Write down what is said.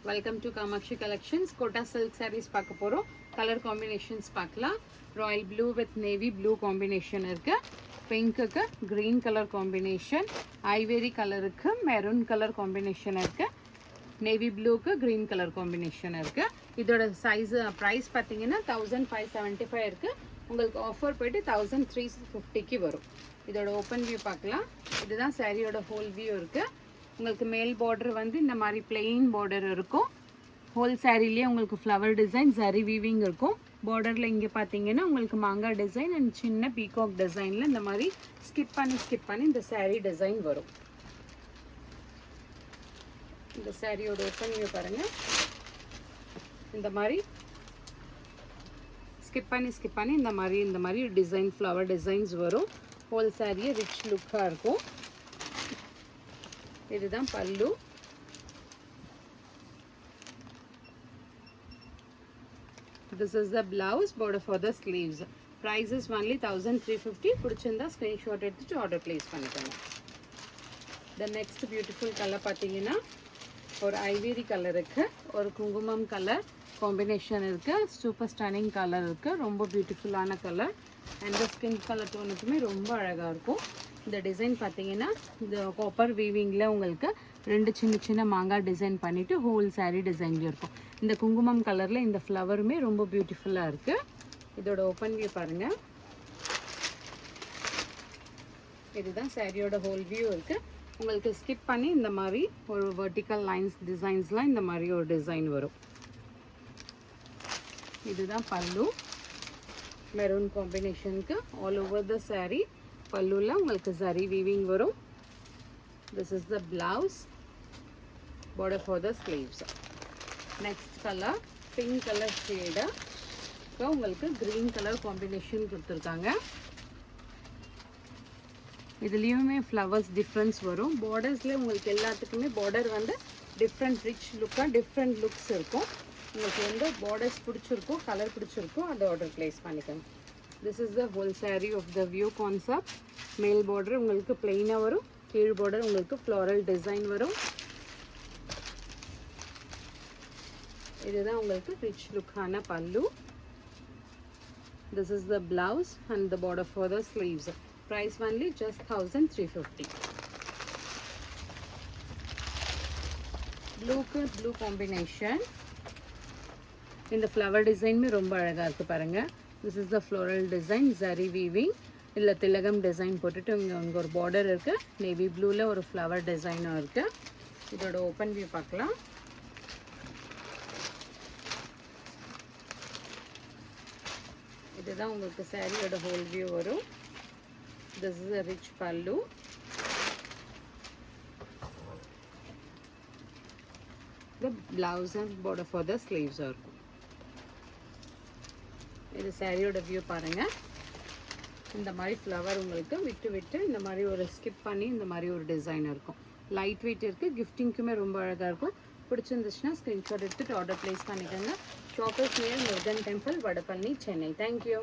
Welcome to Kamakshi collections. Kota silk saris பார்க்க போகிறோம். Colour combinations பார்க்கலாம். Royal blue with navy blue combination இருக்குது. பிங்க்குக்கு க்ரீன் கலர் காம்பினேஷன், ஐவேரி கலருக்கு மெரூன் கலர் காம்பினேஷன் இருக்குது. நேவி ப்ளூக்கு க்ரீன் கலர் காம்பினேஷன் இருக்குது. இதோட சைஸு ப்ரைஸ் பார்த்தீங்கன்னா 1575 இருக்குது. உங்களுக்கு ஆஃபர் போய்ட்டு 1350க்கு வரும். இதோட ஓப்பன் வியூ பார்க்கலாம். இதுதான் சாரியோட ஹோல் வியூ இருக்குது. உங்களுக்கு மேல் பார்டர் வந்து இந்த மாதிரி பிளெயின் பார்டர் இருக்கும். ஹோல் சாரிலேயே உங்களுக்கு ஃப்ளவர் டிசைன் சரி வீவிங் இருக்கும். பார்டரில் இங்கே பார்த்தீங்கன்னா உங்களுக்கு மாங்காய் டிசைன் அண்ட் சின்ன பீகாக் டிசைனில் இந்த மாதிரி ஸ்கிப் பண்ணி இந்த சாரீ டிசைன் வரும். இந்த சாரியோட ஓப்பன் வியூ பாருங்கள். இந்த மாதிரி ஸ்கிப் பண்ணி இந்த மாதிரி டிசைன் ஃப்ளவர் டிசைன்ஸ் வரும். ஹோல் சாரியே ரிச் லுக்காக இருக்கும். இதுதான் பல்லு. This is the blouse. Border for the sleeves. Price is only 1350. பிடிச்சிருந்தா ஸ்கிரீன்ஷாட் எடுத்துட்டு ஆர்டர் பிளேஸ் பண்ணிக்கோங்க. The next beautiful color பார்த்தீங்கன்னா ஒரு ஐவேரி கலர் இருக்கு, ஒரு குங்குமம் கலர் காம்பினேஷன் இருக்கு. சூப்பர் ஸ்டன்னிங் கலர் இருக்கு, ரொம்ப பியூட்டிஃபுல்லான கலர். அண்ட் ஸ்கின் கலர் டோனுக்குமே ரொம்ப அழகாக இருக்கும். இந்த டிசைன் பார்த்தீங்கன்னா இந்த காப்பர் வீவிங்கில் உங்களுக்கு ரெண்டு சின்ன மாங்காய் டிசைன் பண்ணிவிட்டு ஹோல் சாரீ டிசைன்லேயும் இருக்கும். இந்த குங்குமம் கலரில் இந்த ஃப்ளவருமே ரொம்ப பியூட்டிஃபுல்லாக இருக்குது. இதோட ஓப்பன் வியூ பாருங்கள். இதுதான் சாரியோட ஹோல் வியூ இருக்குது. உங்களுக்கு ஸ்கிப் பண்ணி இந்த மாதிரி ஒரு வெர்டிக்கல் லைன்ஸ் டிசைன்ஸ்லாம் இந்த மாதிரி ஒரு டிசைன் வரும். இதுதான் பல்லு. மெரூன் காம்பினேஷனுக்கு ஆல் ஓவர் த சாரீ பல்லுல உங்களுக்கு சரி வீவிங் வரும். This is the blouse. Border for the sleeves. Next color pink color shade. So உங்களுக்கு green color combination கொடுத்திருக்காங்க. இதுலயுமே flowers difference வரும். bordersல உங்களுக்கு எல்லாத்துக்குமே border வந்து different rich look different looks இருக்கும். உங்களுக்கு எந்த borders பிடிச்சிருக்கோ கலர் பிடிச்சிருக்கோ அதை ஆர்டர் பிளேஸ் பண்ணிக்கோங்க. This is the whole saree of the view concept. மேல் border உங்களுக்கு plain-ஆ வரும், கீழ் border உங்களுக்கு floral design வரும். இதுதான் உங்களுக்கு rich look-ஆன பல்லு. This is the blouse and the border for the sleeves. Price only just 1350. Blue combination. இந்த flower design ரொம்ப அழகா இருக்கு பாருங்க. This is the floral design zari weaving. இல்ல திலகம் டிசைன் போட்டுட்டு இங்க ஒரு border இருக்கு. நேவி ப்ளூல ஒரு flower design இருக்கு. இதோட ஓபன் வியூ பார்க்கலாம். இதுதான் உங்களுக்கு சாரியோட ஹோல் வியூ வரும். This is a rich pallu. The blouse and border for the sleeves இருக்கும். இது சாரியோட வியூ பாருங்க. இந்த மாதிரி ஃப்ளவர் உங்களுக்கு விட்டு இந்த மாதிரி ஒரு ஸ்கிப் பண்ணி இந்த மாதிரி ஒரு டிசைன் இருக்கும். லைட் வெயிட் இருக்கு, கிஃப்டிங்க்குமே ரொம்ப அழகா இருக்கும். பிடிச்சிருந்துச்சுன்னா ஸ்கிரீன்ஷாட் எடுத்துட்டு ஆர்டர் பிளேஸ் பண்ணிக்கோங்க. Shoppers near Murugan temple, Vadapalani, Chennai. Thank you.